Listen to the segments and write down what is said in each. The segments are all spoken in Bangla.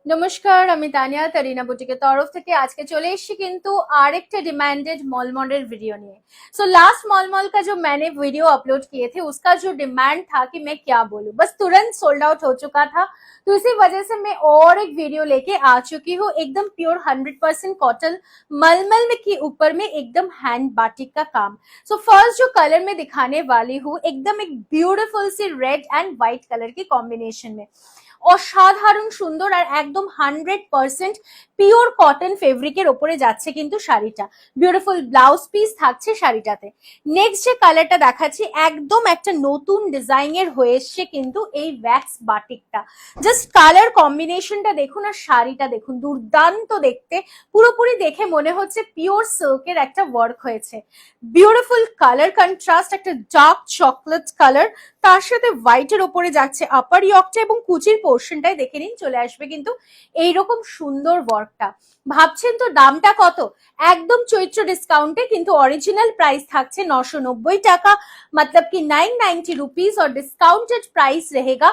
নমস্কার, আমি তানিয়া তারিনা বুটিকের তরফ থেকে আজকে চলে এসেছি কিন্তু आर एक डिमांडेड मॉलमॉल वीडियो नहीं। सो लास्ट मॉलमॉल का जो मैंने वीडियो अपलोड किए थे उसका जो डिमांड था कि मैं क्या बोलूं, बस तुरंत सोल्ड आउट हो चुका था। तो इसी वजह से मैं और एक वीडियो लेके आ चुकी हूँ, एकदम प्योर 100% कॉटन मलमल में के ऊपर में एकदम हैंड बाटिक का काम। सो फर्स्ट जो कलर मैं दिखाने वाली हूँ एकदम एक ब्यूटीफुल सी रेड एंड व्हाइट कलर की कॉम्बिनेशन में, অসাধারণ সুন্দর আর একদম 100% পিওর কটন ফেব্রিকের ওপরে যাচ্ছে কিন্তু শাড়িটা। বিউটিফুল ব্লাউজ পিস থাকছে শাড়িটাতে। নেক্সট যে কালারটা দেখাচ্ছি একদম একটা নতুন ডিজাইনের হয়ে এসছে কিন্তু এই ওয়্যাক্স বাটিকটা। জাস্ট কালার কম্বিনেশনটা দেখুন আর শাড়িটা দেখুন, দুর্দান্ত দেখতে। পুরোপুরি দেখে মনে হচ্ছে পিওর সিল্কের একটা ওয়ার্ক হয়েছে। বিউটিফুল কালার কন্ট্রাস্ট, একটা ডার্ক চকলেট কালার, তার সাথে হোয়াইটের ওপরে যাচ্ছে আপার ইয়কটা এবং কুচির পোর্শনটাই দেখে নিন চলে আসবে কিন্তু এইরকম সুন্দর ওয়ার্কটা। ভাবছেন তো দামটা কত? একদম চৈত্র ডিসকাউন্টে কিন্তু অরিজিনাল প্রাইস থাকছে 990 টাকা, मतलब कि 990 रुपीज और डिस्काउंटेड प्राइस रहेगा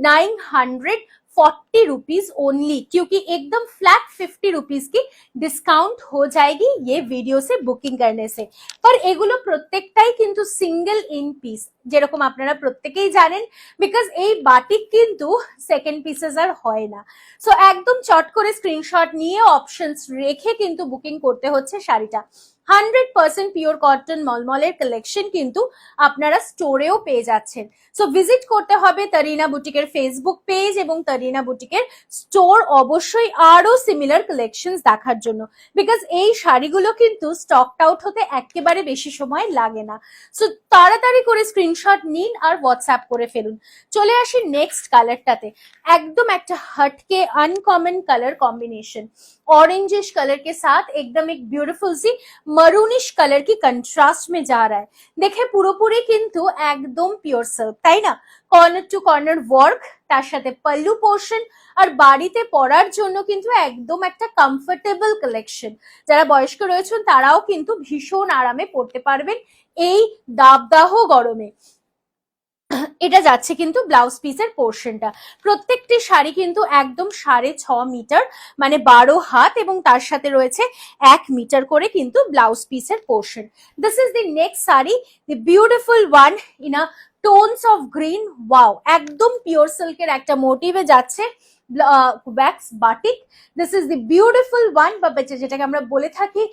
940 रुपीज ओनली, क्योंकि एकदम फ्लैट 50 रुपीज की डिस्काउंट हो जाएगी ये वीडियो से बुकिंग करने से। पर এগুলো প্রত্যেকটাই কিন্তু সিঙ্গেল ইন পিস, যেরকম আপনারা প্রত্যেকেই জানেন, বিকজ এই বাটিক কিন্তু সেকেন্ড পিসেস আর হয় না। সো একদম চট করে স্ক্রিনশট নিয়ে অপশনস রেখে কিন্তু বুকিং করতে হচ্ছে শাড়িটা। 100% পিওর কটন মলমলের কালেকশন কিন্তু আপনারা স্টোরেও পেয়ে যাচ্ছেন। সো ভিজিট করতে হবে তারিনা বুটিকের ফেসবুক পেজ এবং তারিনা বুটিকের স্টোর অবশ্যই আরো সিমিলার কালেকশনস দেখার জন্য, বিকজ এই শাড়িগুলো কিন্তু স্টকড আউট হতে একেবারে বেশি সময় লাগে না। সো তাড়াতাড়ি করে স্ক্রিনশট নিন আর হোয়াটসঅ্যাপ করে ফেলুন। চলে আসি নেক্সট কালারটাতে, একদম একটা हटके uncommon colour combination, orangish colour के साथ एकदम एक ब्यूटीफुल सी मरूनिश कलर की कंट्रास्ट में जा रहा है। देखे পুরোপুরি কিন্তু একদম পিওর সিল্ক, তাই না? কর্নার টু কর্নার ওয়ার্ক, তার সাথে পল্লু পোর্শন, আর বাড়িতে পরার জন্য কিন্তু একদম একটা কমফোর্টেবল কালেকশন। যারা বয়স্ক রয়েছেন তারাও কিন্তু ভীষণ আরামে পড়তে পারবেন এই দাবদাহ গরমে। এটা যাচ্ছে কিন্তু ব্লাউজ পিসের পোর্শনটা। প্রত্যেকটি শাড়ি কিন্তু একদম 6.5 মিটার, মানে 12 হাত, এবং তার সাথে রয়েছে 1 মিটার করে কিন্তু ব্লাউজ পিসের portion. This is the next sari, the beautiful one in a tones of green. Wow, একদম পিওর সিল্কের একটা মোটিভে যাচ্ছে wax batik. This is the beautiful one, বা যেটাকে আমরা বলে থাকি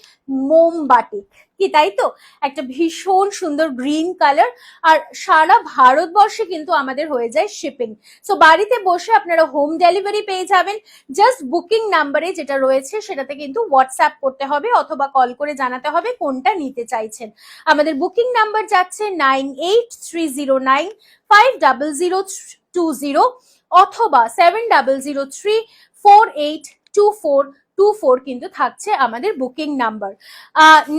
মোম বাটিক, কি তাই তো? একটা ভীষণ সুন্দর গ্রিন কালার, আর সারা ভারতবর্ষে কিন্তু আমাদের হয়ে যায় শিপিং। সো বাড়িতে বসে আপনারা হোম ডেলিভারি পেয়ে যাবেন। জাস্ট বুকিং নাম্বারে যেটা রয়েছে সেটাতে কিন্তু হোয়াটসঅ্যাপ করতে হবে অথবা কল করে জানাতে হবে কোনটা নিতে চাইছেন। আমাদের বুকিং নাম্বার যাচ্ছে 9830950020 অথবা 7003482424 কিন্তু থাকছে আমাদের বুকিং নাম্বার।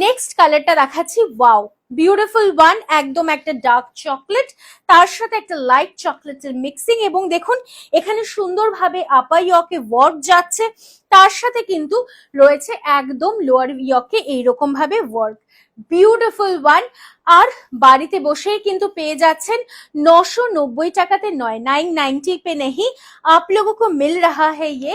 নেক্সট কালারটা দেখাচ্ছি, ওয়াও বিউটিফুল ওয়ান, একদম একটা ডার্ক চকলেট, তার সাথে একটা লাইট চকলেটের মিক্সিং, এবং দেখুন এখানে সুন্দরভাবে আপার ইয়কে ওয়ার্ক যাচ্ছে, তার সাথে কিন্তু রয়েছে একদম লোয়ার ইয়কে এইরকম ভাবে ওয়ার্ক। বিউটিফুল ওয়ান, আর বাড়িতে বসেই কিন্তু পেয়ে যাচ্ছেন 990 টাকাতে নয়, 990 पे नहीं, आप लोगों को मिल रहा है ये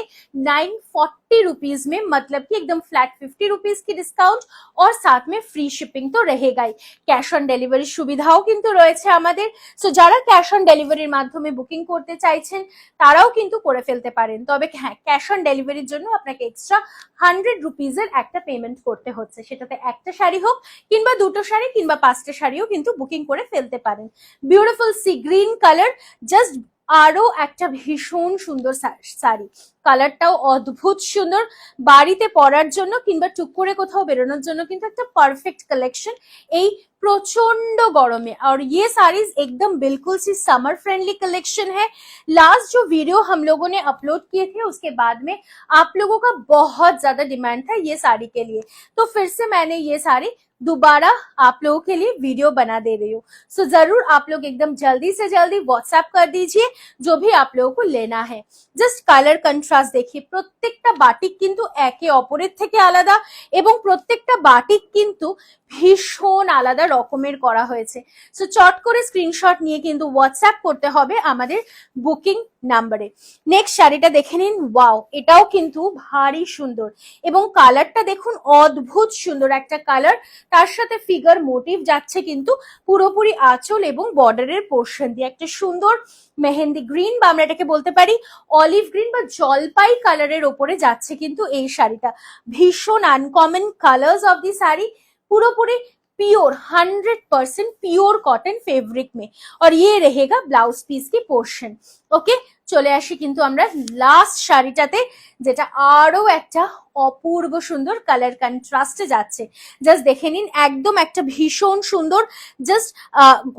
940 रुपीज में, मतलब कि एकदम फ्लैट 50 रुपीज की डिस्काउंट, और साथ में फ्री शिपिंग तो रहेगा ही। ক্যাশ অন ডেলিভারি সুবিধাও কিন্তু রয়েছে আমাদের। সো যারা ক্যাশ অন ডেলিভারির মাধ্যমে বুকিং করতে চাইছেন তারাও কিন্তু করে ফেলতে পারেন, তবে হ্যাঁ, ক্যাশ অন ডেলিভারির জন্য আপনাকে এক্সট্রা 100 রুপিজের একটা পেমেন্ট করতে হচ্ছে, সেটাতে একটা শাড়ি হোক কিংবা দুটো শাড়ি কিংবা 5টা শাড়িও কিন্তু বুকিং করে ফেলতে পারেন। Beautiful sea green colour, just আরো একটা ভীষণ সুন্দর শাড়ি, কালারটাও অদ্ভুত সুন্দর, বাড়িতে পরার জন্য কিংবা টুক করে কোথাও বেরোনোর জন্য কিন্তু একটা পারফেক্ট কালেকশন এই प्रचंड गरम में। और ये साड़ीज एकदम बिल्कुल सी समर फ्रेंडली कलेक्शन है। लास्ट जो वीडियो हम लोगों ने अपलोड किए थे उसके बाद में आप लोगों का बहुत ज्यादा डिमांड था ये साड़ी के लिए, तो फिर से मैंने ये साड़ी दोबारा आप लोगों के लिए वीडियो बना दे रही हूँ। सो जरूर आप लोग एकदम जल्दी से जल्दी व्हाट्सएप कर दीजिए जो भी आप लोगों को लेना है। জাস্ট কালার কন্ট্রাস্ট দেখিয়ে, প্রত্যেকটা বাটিক কিন্তু একে অপরের থেকে আলাদা এবং প্রত্যেকটা বাটিক কিন্তু ভীষণ আলাদা রকমের করা হয়েছে। সো চট করে স্ক্রিনশট নিয়ে কিন্তু হোয়াটসঅ্যাপ করতে হবে আমাদের বুকিং নাম্বারে। নেক্সট শাড়িটা দেখে নিন, ওয়াও, এটাও কিন্তু ভারী সুন্দর এবং কালারটা দেখুন অদ্ভুত সুন্দর একটা কালার, তার সাথে ফিগার মোটিভ যাচ্ছে কিন্তু পুরোপুরি আঁচল এবং বর্ডারের পোর্শন দিয়ে একটা সুন্দর মেহেন্দি গ্রিন বা আমরা এটাকে বলতে পারি অলিভ গ্রিন বা জলপাই কালারের ওপরে যাচ্ছে কিন্তু এই শাড়িটা। ভীষণ uncommon colours of the sari, পুরোপুরি प्योर 100% प्योर कॉटन फैब्रिक में, और ये रहेगा ब्लाउज पीस की पोर्शन। ওকে, চলে আসি কিন্তু আমরা লাস্ট শাড়িটাতে, যেটা আরো একটা অপূর্ব সুন্দর কালার কন্ট্রাস্টে যাচ্ছে। জাস্ট দেখে নিন, একদম একটা ভীষণ সুন্দর জাস্ট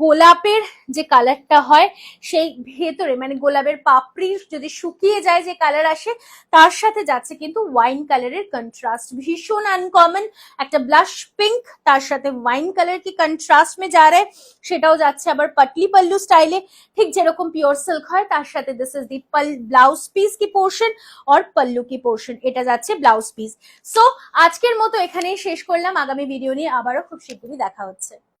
গোলাপের যে কালারটা হয় সেই ভেতরে, মানে গোলাপের পাপড়ি যদি শুকিয়ে যায় যে কালার আসে, তার সাথে যাচ্ছে কিন্তু ওয়াইন কালারের কন্ট্রাস্ট, ভীষণ আনকমন একটা ব্লাশ পিঙ্ক, তার সাথে ওয়াইন কালার কি কন্ট্রাস্ট में जा रहा है, সেটাও যাচ্ছে আবার পাটলি পাল্লু স্টাইলে, ঠিক যেরকম পিওর সিল্ক হয়, তার সাথে this is the blouse piece কি পোর্শন और पल्लू की पोर्शन, এটা যাচ্ছে ব্লাউজ পিস। সো আজকের মতো এখানেই শেষ করলাম, আগামী ভিডিও নিয়ে আবারও খুব শীঘ্রই দেখা হচ্ছে।